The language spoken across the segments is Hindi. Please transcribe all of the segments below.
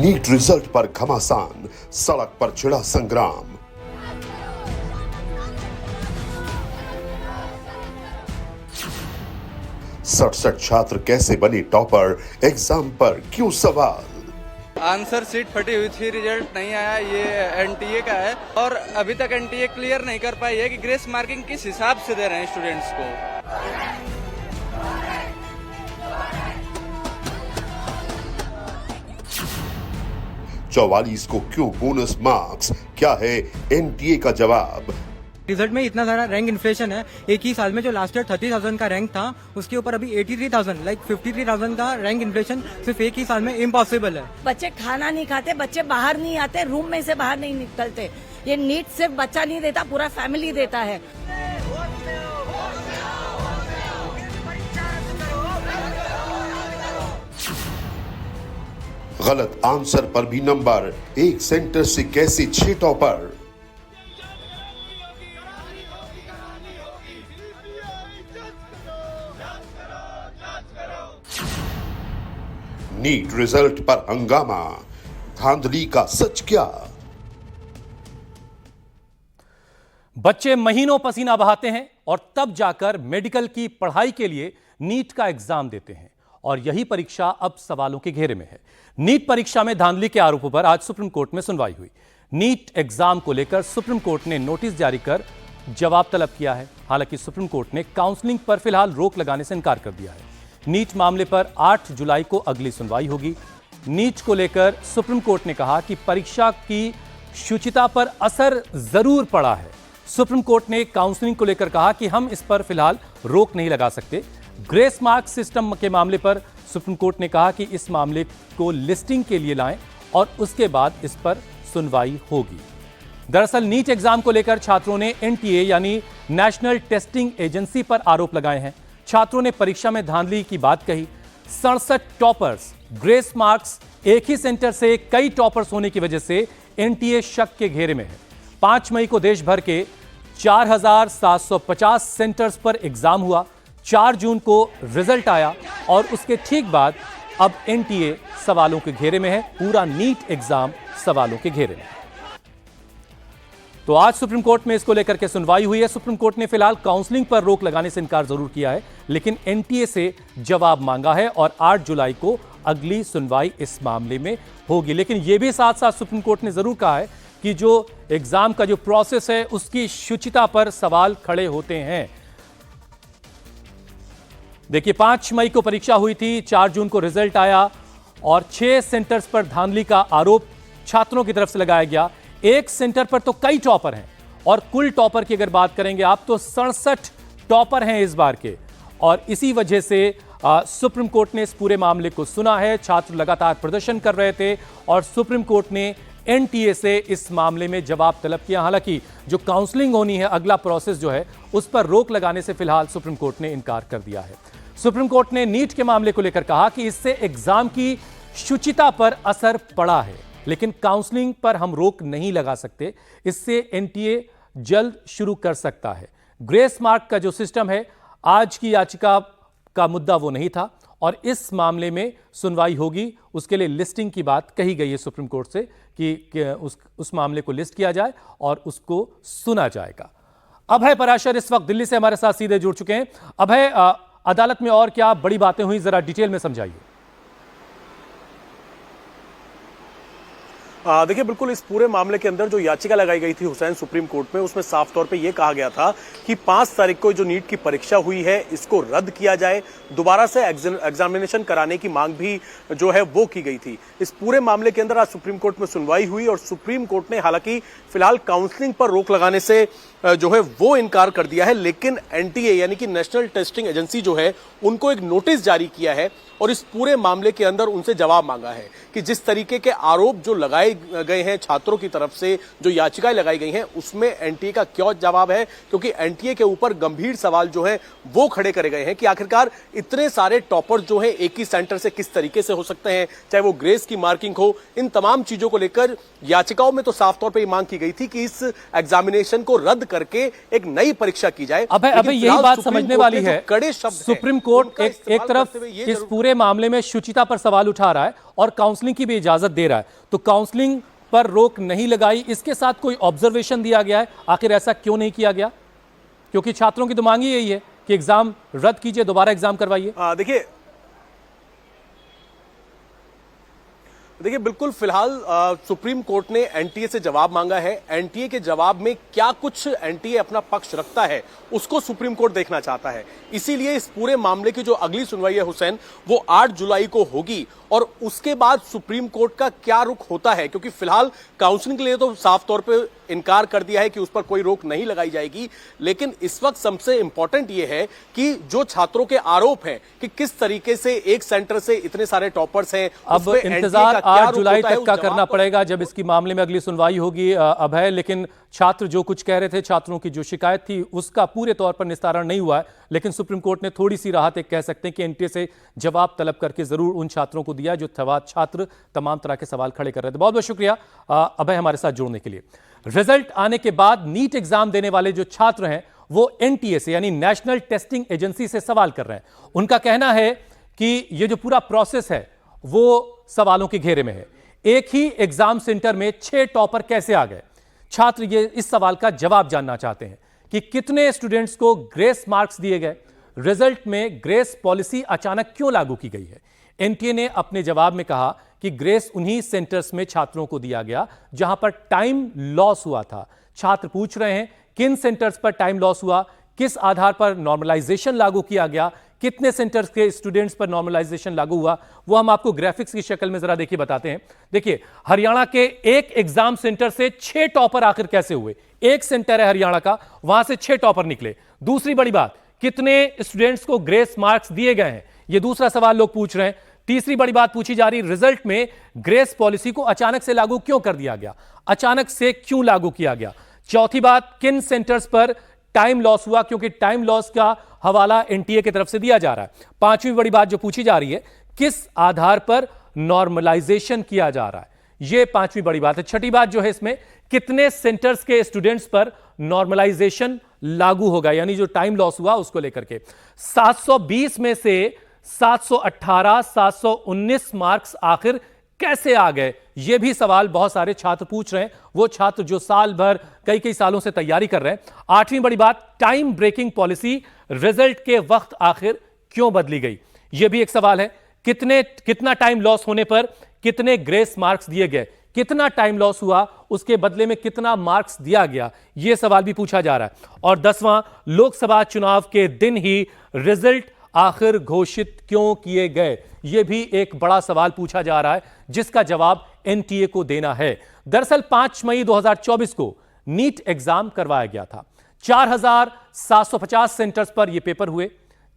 नीट रिजल्ट पर घमासान, सड़क पर छिड़ा संग्राम। सड़सठ छात्र कैसे बने टॉपर, एग्जाम पर क्यों सवाल। आंसर सीट फटी हुई थी, रिजल्ट नहीं आया। ये एनटीए का है और अभी तक एनटीए क्लियर नहीं कर पाई है कि ग्रेस मार्किंग किस हिसाब से दे रहे हैं स्टूडेंट्स को। 44 को क्यों बोनस मार्क्स, क्या है एनटीए का जवाब। रिजल्ट में इतना सारा रैंक इन्फ्लेशन है। एक ही साल में जो लास्ट ईयर 30,000 का रैंक था, उसके ऊपर अभी 83,000 लाइक 53,000 का रैंक इन्फ्लेशन सिर्फ एक ही साल में इम्पॉसिबल है। बच्चे खाना नहीं खाते, बच्चे बाहर नहीं आते, रूम में से बाहर नहीं निकलते। ये नीट सिर्फ बच्चा नहीं देता, पूरा फैमिली देता है। गलत आंसर पर भी नंबर, एक सेंटर से कैसे 6 टॉपर। नीट रिजल्ट पर हंगामा, धांधली का सच क्या। बच्चे महीनों पसीना बहाते हैं और तब जाकर मेडिकल की पढ़ाई के लिए नीट का एग्जाम देते हैं और यही परीक्षा अब सवालों के घेरे में है। नीट परीक्षा में धांधली के आरोपों पर आज सुप्रीम कोर्ट में सुनवाई हुई। नीट एग्जाम को लेकर सुप्रीम कोर्ट ने नोटिस जारी कर जवाब तलब किया है। हालांकि सुप्रीम कोर्ट ने काउंसलिंग पर फिलहाल रोक लगाने से इनकार कर दिया है। नीट मामले पर 8 जुलाई को अगली सुनवाई होगी। नीट को लेकर सुप्रीम कोर्ट ने कहा कि परीक्षा की शुचिता पर असर जरूर पड़ा है। सुप्रीम कोर्ट ने काउंसलिंग को लेकर कहा कि हम इस पर फिलहाल रोक नहीं लगा सकते। ग्रेस मार्क सिस्टम के मामले पर सुप्रीम कोर्ट ने कहा कि इस मामले को लिस्टिंग के लिए लाएं और उसके बाद इस पर सुनवाई होगी। दरअसल नीट एग्जाम को लेकर छात्रों ने एनटीए यानी नेशनल टेस्टिंग एजेंसी पर आरोप लगाए हैं। छात्रों ने परीक्षा में धांधली की बात कही। 67 टॉपर्स, ग्रेस मार्क्स, एक ही सेंटर से कई टॉपर्स होने की वजह से एनटीए शक के घेरे में है। 5 मई को देश भर के 4,750 सेंटर्स पर एग्जाम हुआ। 4 जून को रिजल्ट आया और उसके ठीक बाद अब एनटीए सवालों के घेरे में है। पूरा नीट एग्जाम सवालों के घेरे में है। तो आज सुप्रीम कोर्ट में इसको लेकर के सुनवाई हुई है। सुप्रीम कोर्ट ने फिलहाल काउंसलिंग पर रोक लगाने से इनकार जरूर किया है, लेकिन एनटीए से जवाब मांगा है और 8 जुलाई को अगली सुनवाई इस मामले में होगी। लेकिन यह भी साथ साथ सुप्रीम कोर्ट ने जरूर कहा है कि जो एग्जाम का जो प्रोसेस है उसकी शुचिता पर सवाल खड़े होते हैं। देखिए, 5 मई को परीक्षा हुई थी, 4 जून को रिजल्ट आया और 6 सेंटर्स पर धांधली का आरोप छात्रों की तरफ से लगाया गया। एक सेंटर पर तो कई टॉपर हैं और कुल टॉपर की अगर बात करेंगे आप तो 67 टॉपर हैं इस बार के। और इसी वजह से सुप्रीम कोर्ट ने इस पूरे मामले को सुना है। छात्र लगातार प्रदर्शन कर रहे थे और सुप्रीम कोर्ट ने एनटीए से इस मामले में जवाब तलब किया। हालांकि जो काउंसलिंग होनी है, अगला प्रोसेस जो है, उस पर रोक लगाने से फिलहाल सुप्रीम कोर्ट ने इनकार कर दिया है। सुप्रीम कोर्ट ने नीट के मामले को लेकर कहा कि इससे एग्जाम की शुचिता पर असर पड़ा है, लेकिन काउंसलिंग पर हम रोक नहीं लगा सकते। इससे एनटीए जल्द शुरू कर सकता है। ग्रेस मार्क का जो सिस्टम है, आज की याचिका का मुद्दा वो नहीं था और इस मामले में सुनवाई होगी। उसके लिए लिस्टिंग की बात कही गई है सुप्रीम कोर्ट से कि उस मामले को लिस्ट किया जाए और उसको सुना जाएगा। अभय पराशर इस वक्त दिल्ली से हमारे साथ सीधे जुड़ चुके हैं। अभय, अदालत में और क्या बड़ी बातें हुई, जरा डिटेल में समझाइए। देखिए, बिल्कुल इस पूरे मामले के अंदर जो याचिका लगाई गई थी हुसैन सुप्रीम कोर्ट में, उसमें साफ तौर पे ये कहा गया था कि 5 तारीख को जो नीट की परीक्षा हुई है इसको रद्द किया जाए, दोबारा से एग्जामिनेशन कराने की मांग भी जो है वो की गई थी। इस पूरे मामले के अंदर आज सुप्रीम कोर्ट में सुनवाई हुई और सुप्रीम कोर्ट ने हालांकि फिलहाल काउंसलिंग पर रोक लगाने से जो है वो इनकार कर दिया है, लेकिन एनटीए यानी कि नेशनल टेस्टिंग एजेंसी जो है उनको एक नोटिस जारी किया है और इस पूरे मामले के अंदर उनसे जवाब मांगा है कि जिस तरीके के आरोप जो लगाए लगाए गए हैं छात्रों की तरफ से, जो याचिकाएं लगाई गई हैं, उसमें एनटीए का क्या जवाब है? क्योंकि एनटीए के ऊपर गंभीर सवाल जो है वो खड़े करे गए हैं कि आखिरकार इतने सारे टॉपर जो हैं एक ही सेंटर से किस तरीके से हो सकते हैं, चाहे वो ग्रेस की मार्किंग हो। इन तमाम चीजों को लेकर याचिकाओं में तो साफ तौर पर यह मांग की गई थी कि इस एग्जामिनेशन को रद्द करके एक नई परीक्षा की जाए। अब यही बात समझने वाली है। कड़े शब्द सुप्रीम कोर्ट एक तरफ इस पूरे मामले में शुचिता पर सवाल उठा रहा है और काउंसलिंग की भी इजाजत दे रहा है, तो काउंसलिंग पर रोक नहीं लगाई, इसके साथ कोई ऑब्जर्वेशन दिया गया है? आखिर ऐसा क्यों नहीं किया गया? क्योंकि छात्रों की तो मांग ही यही है कि एग्जाम रद्द कीजिए, दोबारा एग्जाम करवाइए। देखिए बिल्कुल, फिलहाल सुप्रीम कोर्ट ने एनटीए से जवाब मांगा है। एनटीए के जवाब में क्या कुछ एनटीए अपना पक्ष रखता है उसको सुप्रीम कोर्ट देखना चाहता है। इसीलिए इस पूरे मामले की जो अगली सुनवाई है हुसैन, वो 8 जुलाई को होगी और उसके बाद सुप्रीम कोर्ट का क्या रुख होता है, क्योंकि फिलहाल काउंसलिंग के लिए तो साफ तौर पे इनकार कर दिया है कि उस पर कोई रोक नहीं लगाई जाएगी। लेकिन इस वक्त सबसे इंपॉर्टेंट ये है कि जो छात्रों के आरोप हैं कि किस तरीके से एक सेंटर से इतने सारे टॉपर्स हैं, अब इंतजार 8 जुलाई तक का करना पड़ेगा जब इसकी मामले में अगली सुनवाई होगी अभय। लेकिन छात्र जो कुछ कह रहे थे, छात्रों की जो शिकायत थी, उसका पूरे तौर पर निस्तारण नहीं हुआ है। लेकिन सुप्रीम कोर्ट ने थोड़ी सी राहत एक कह सकते हैं कि एनटीए से जवाब तलब करके जरूर उन छात्रों को दिया जो छात्र तमाम तरह के सवाल खड़े कर रहे थे। बहुत बहुत शुक्रिया अभय हमारे साथ जुड़ने के लिए। रिजल्ट आने के बाद नीट एग्जाम देने वाले जो छात्र हैं वो एनटीए से यानी नेशनल टेस्टिंग एजेंसी से सवाल कर रहे हैं। उनका कहना है कि ये जो पूरा प्रोसेस है वो सवालों के घेरे में है। एक ही एग्जाम सेंटर में 6 टॉपर कैसे आ गए? छात्र ये इस सवाल का जवाब जानना चाहते हैं कि कितने स्टूडेंट्स को ग्रेस मार्क्स दिए गए, रिजल्ट में ग्रेस पॉलिसी अचानक क्यों लागू की गई है। एनटीए ने अपने जवाब में कहा कि ग्रेस उन्हीं सेंटर्स में छात्रों को दिया गया जहां पर टाइम लॉस हुआ था। छात्र पूछ रहे हैं किन सेंटर्स पर टाइम लॉस हुआ, किस आधार पर नॉर्मलाइजेशन लागू किया गया, कितने सेंटर्स के स्टूडेंट्स पर नॉर्मलाइजेशन लागू हुआ, वो हम आपको ग्राफिक्स की शक्ल में जरा देखिए बताते हैं। देखिए हरियाणा के एक एग्जाम सेंटर से 6 टॉपर आखिर कैसे हुए? एक सेंटर है हरियाणा का, वहां से 6 टॉपर निकले। दूसरी बड़ी बात, कितने स्टूडेंट्स को ग्रेस मार्क्स दिए गए हैं, ये दूसरा सवाल लोग पूछ रहे हैं। तीसरी बड़ी बात पूछी जा रही, रिजल्ट में ग्रेस पॉलिसी को अचानक से लागू क्यों कर दिया गया, अचानक से क्यों लागू किया गया। चौथी बात, किन सेंटर्स पर टाइम लॉस हुआ, क्योंकि टाइम लॉस का हवाला एनटीए की तरफ से दिया जा रहा है। पांचवी बड़ी बात जो पूछी जा रही है, किस आधार पर नॉर्मलाइजेशन किया जा रहा है, यह पांचवी बड़ी बात है। छठी बात जो है इसमें, कितने सेंटर्स के स्टूडेंट्स पर नॉर्मलाइजेशन लागू होगा, यानी जो टाइम लॉस हुआ उसको लेकर के। 720 में से 718, 719 मार्क्स आखिर कैसे आ गए, यह भी सवाल बहुत सारे छात्र पूछ रहे हैं, वो छात्र जो साल भर कई सालों से तैयारी कर रहे हैं। आठवीं बड़ी बात, टाइम ब्रेकिंग पॉलिसी रिजल्ट के वक्त आखिर क्यों बदली गई, यह भी एक सवाल है। कितना टाइम लॉस होने पर कितने ग्रेस मार्क्स दिए गए, कितना टाइम लॉस हुआ उसके बदले में कितना मार्क्स दिया गया, यह सवाल भी पूछा जा रहा है। और 10वां, लोकसभा चुनाव के दिन ही रिजल्ट आखिर घोषित क्यों किए गए, यह भी एक बड़ा सवाल पूछा जा रहा है जिसका जवाब एनटीए को देना है। दरअसल 5 मई 2024 को नीट एग्जाम करवाया गया था। 4750 सेंटर्स पर यह पेपर हुए।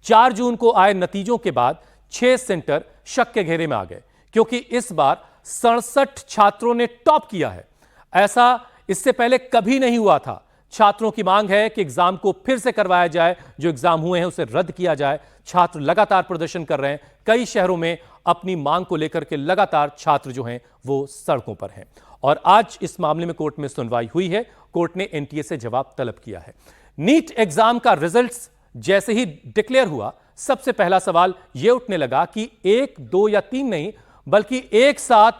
4 जून को आए नतीजों के बाद 6 सेंटर शक के घेरे में आ गए, क्योंकि इस बार 67 छात्रों ने टॉप किया है। ऐसा इससे पहले कभी नहीं हुआ था। छात्रों की मांग है कि एग्जाम को फिर से करवाया जाए, जो एग्जाम हुए हैं उसे रद्द किया जाए। छात्र लगातार प्रदर्शन कर रहे हैं, कई शहरों में अपनी मांग को लेकर के लगातार छात्र जो हैं वो सड़कों पर हैं। और आज इस मामले में कोर्ट में सुनवाई हुई है। कोर्ट ने एनटीए से जवाब तलब किया है। नीट एग्जाम का रिजल्ट्स जैसे ही डिक्लेयर हुआ, सबसे पहला सवाल यह उठने लगा कि 1, 2 या 3 नहीं, बल्कि एक साथ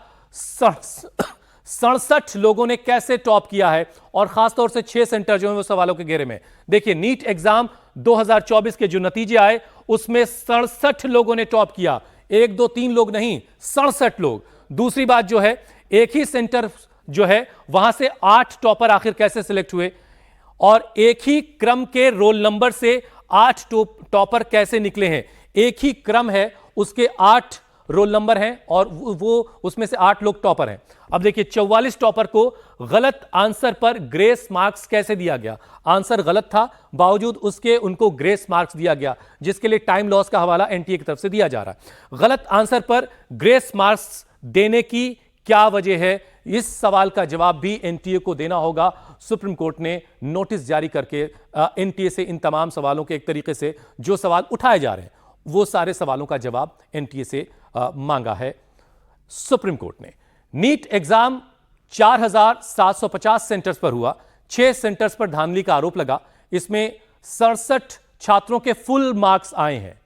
67 लोगों ने कैसे टॉप किया है, और खासतौर से 6 सेंटर जो हैं वो सवालों के घेरे में। देखिए, नीट एग्जाम 2024 के जो नतीजे आए उसमें 67 लोगों ने टॉप किया, 1, 2, 3 लोग नहीं, 67 लोग। दूसरी बात जो है, एक ही सेंटर जो है वहां से 8 टॉपर आखिर कैसे सिलेक्ट हुए, और एक ही क्रम के रोल नंबर से 8 टॉपर कैसे निकले हैं। एक ही क्रम है, उसके 8 रोल नंबर हैं और वो उसमें से 8 लोग टॉपर हैं। अब देखिए, 44 टॉपर को गलत आंसर पर ग्रेस मार्क्स कैसे दिया गया। आंसर गलत था, बावजूद उसके उनको ग्रेस मार्क्स दिया गया, जिसके लिए टाइम लॉस का हवाला एनटीए की तरफ से दिया जा रहा है। गलत आंसर पर ग्रेस मार्क्स देने की क्या वजह है, इस सवाल का जवाब भी एनटीए को देना होगा। सुप्रीम कोर्ट ने नोटिस जारी करके एनटीए से इन तमाम सवालों के एक तरीके से जो सवाल उठाए जा रहे हैं वो सारे सवालों का जवाब एनटीए से मांगा है सुप्रीम कोर्ट ने। नीट एग्जाम 4750 सेंटर्स पर हुआ, 6 सेंटर्स पर धांधली का आरोप लगा। इसमें 67 छात्रों के फुल मार्क्स आए हैं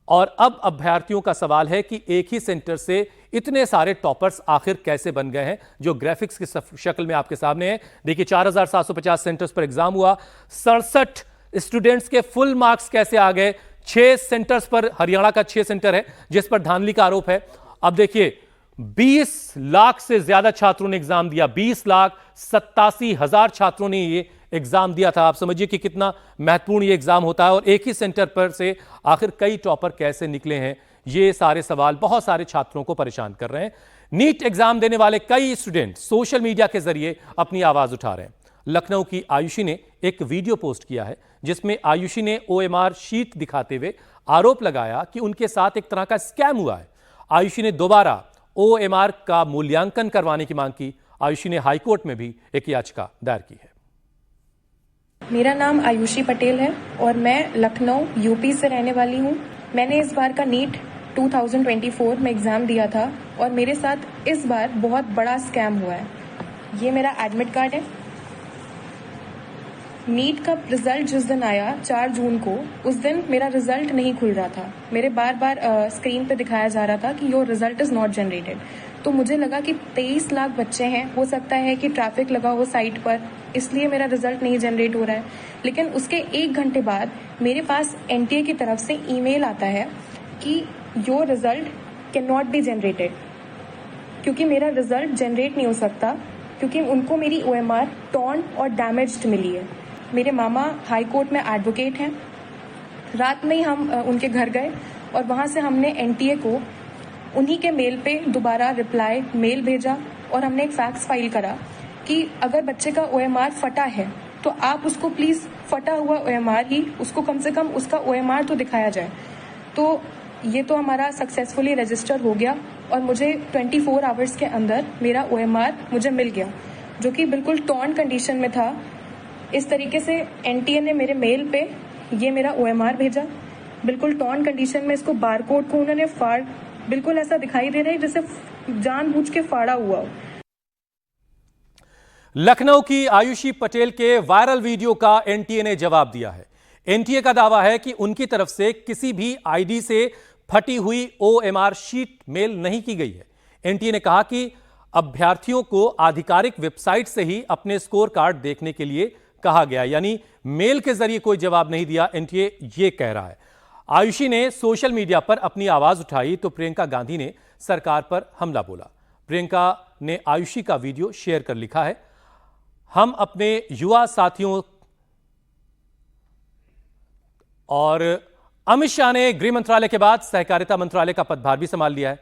और अब अभ्यर्थियों का सवाल है कि एक ही सेंटर से इतने सारे टॉपर्स आखिर कैसे बन गए हैं, जो ग्राफिक्स की शक्ल में आपके सामने है। देखिए 4750 सेंटर्स पर एग्जाम हुआ, 67 स्टूडेंट्स के फुल मार्क्स कैसे आ गए। 6 सेंटर्स पर, हरियाणा का 6 सेंटर है जिस पर धांधली का आरोप है। अब देखिए 20 लाख से ज्यादा छात्रों ने एग्जाम दिया, 20,87,000 छात्रों ने ये एग्जाम दिया था। आप समझिए कि कितना महत्वपूर्ण ये एग्जाम होता है और एक ही सेंटर पर से आखिर कई टॉपर कैसे निकले हैं, ये सारे सवाल बहुत सारे छात्रों को परेशान कर रहे हैं। नीट एग्जाम देने वाले कई स्टूडेंट सोशल मीडिया के जरिए अपनी आवाज उठा रहे हैं। लखनऊ की आयुषी ने एक वीडियो पोस्ट किया है जिसमें आयुषी ने ओएमआर शीट दिखाते हुए आरोप लगाया कि उनके साथ एक तरह का स्कैम हुआ है। आयुषी ने दोबारा ओएमआर का मूल्यांकन करवाने की मांग की। आयुषी ने हाईकोर्ट में भी एक याचिका दायर की है। मेरा नाम आयुषी पटेल है और मैं लखनऊ यूपी से रहने वाली हूँ। मैंने इस बार का नीट 2024 में एग्ज़ाम दिया था और मेरे साथ इस बार बहुत बड़ा स्कैम हुआ है। ये मेरा एडमिट कार्ड है। नीट का रिजल्ट जिस दिन आया 4 जून को, उस दिन मेरा रिजल्ट नहीं खुल रहा था। मेरे बार बार स्क्रीन पे दिखाया जा रहा था कि your result is not generated. तो मुझे लगा कि 23 लाख बच्चे हैं, हो सकता है कि ट्रैफिक लगा हो साइट पर, इसलिए मेरा रिजल्ट नहीं जनरेट हो रहा है। लेकिन उसके 1 घंटे बाद मेरे पास एनटीए की तरफ से ईमेल आता है कि your result can not be generated, क्योंकि मेरा रिजल्ट जनरेट नहीं हो सकता क्योंकि उनको मेरी ओएमआर टॉर्न और डैमेज्ड मिली है। मेरे मामा हाई कोर्ट में एडवोकेट हैं। रात में ही हम उनके घर गए और वहां से हमने एनटीए को उन्हीं के मेल पे दोबारा रिप्लाई मेल भेजा और हमने एक फैक्स फाइल करा कि अगर बच्चे का ओएमआर फटा है तो आप उसको प्लीज फटा हुआ ओएमआर ही, उसको कम से कम उसका ओएमआर तो दिखाया जाए। तो ये तो हमारा सक्सेसफुली रजिस्टर हो गया और मुझे 24 आवर्स के अंदर मेरा ओएमआर मुझे मिल गया, जो कि बिल्कुल टॉर्न कंडीशन में था। इस तरीके से एनटीए ने मेरे मेल पे ये मेरा ओएमआर भेजा, बिल्कुल टॉर्न कंडीशन में। इसको बारकोड को उन्होंने फाड़, बिल्कुल ऐसा दिखाई दे रहा है जैसे जानबूझ के फाड़ा हुआ हो। लखनऊ की आयुषी पटेल के वायरल वीडियो का एनटीए ने जवाब दिया है। एनटीए का दावा है कि उनकी तरफ से किसी भी आईडी से फटी हुई ओएमआर शीट मेल नहीं की गई है। एनटीए ने कहा कि अभ्यर्थियों को आधिकारिक वेबसाइट से ही अपने स्कोर कार्ड देखने के लिए कहा गया, यानी मेल के जरिए कोई जवाब नहीं दिया, एनटीए ये कह रहा है। आयुषी ने सोशल मीडिया पर अपनी आवाज उठाई तो प्रियंका गांधी ने सरकार पर हमला बोला। प्रियंका ने आयुषी का वीडियो शेयर कर लिखा है, हम अपने युवा साथियों और अमित शाह ने गृह मंत्रालय के बाद सहकारिता मंत्रालय का पदभार भी संभाल लिया है।